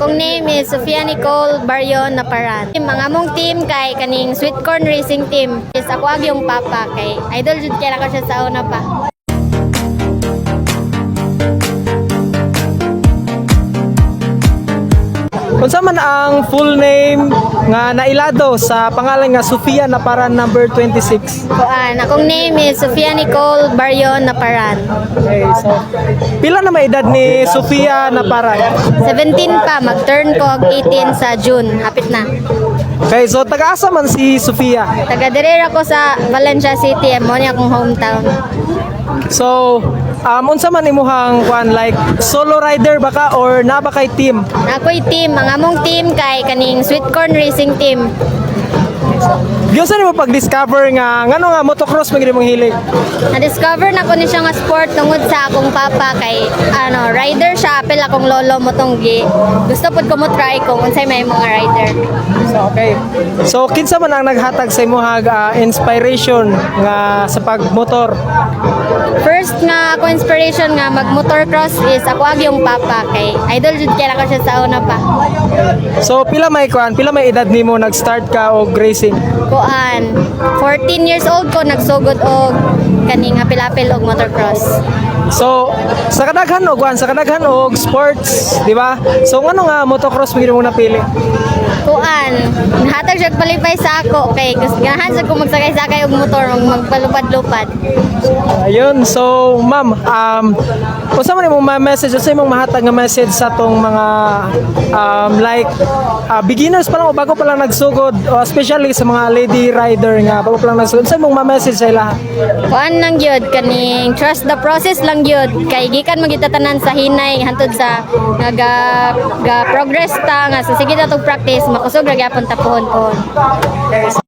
Akong name is Sofia Nicole Barrion Naparan. Mga mong team kay kaning Sweet Corn Racing Team. Is ako ag yung papa kay idol jud kaya ko siya sa una pa. Unsa man ang full name nga nailado sa pangalan nga Sofia Naparan number 26? Kuan, akong name is Sofia Nicole Barrion Naparan. Okay, so pila na may edad ni Sofia Naparan? 17 pa, mag-turn ko og 18 sa June. Hapit na. Okay, so taga-asa man si Sofia? Taga-direra ko sa Valencia City, mo ni akong hometown. So, unsa man imuhang kwan, like solo rider ba ka or na ba kay team? Ako'y team, mga mong team kay kaning Sweet Corn Racing Team. Giyosa nimo pag-discover nga ngano nga motocross magid mong hilig? Na-discover na ko ni siya nga sport tungod sa akong papa kay rider siya, apel akong lolo mo tonggi. Gusto pud ko mo try kung unsay may mga rider. So, okay. So, kinsa man ang naghatag sa imuhag inspiration nga sa pagmotor? First nga ako inspiration nga mag-motocross is ako ag yung papa kay idol jud kaya ko siya sa una pa. So, pila may edad nimo nag-start ka og racing? Kuan, 14 years old ko nagsugod og kaning apil-apil og motocross. So, sa kadaghan og sports, di ba? So, ngano nga motocross magid mo napili? Kuan, nahatag siya palipay sa ako kay ganahan sa ko magsakay-sakay og motor magpalupad-lupad. Ayun, so ma'am, unsa man imong message sa imong mahatag nga message sa tong mga beginners pa lang o bago pa lang nagsugod, o especially sa mga lady rider nga bago pa lang nagsugod, unsa imong message sa ila? Kuan lang gyud kaning trust the process lang gyud kay gikan magitatanan sa hinay hantod sa ga progress ta nga sa sige ta tog practice makusog ra gyapon ta pohon-pohon. Okay, so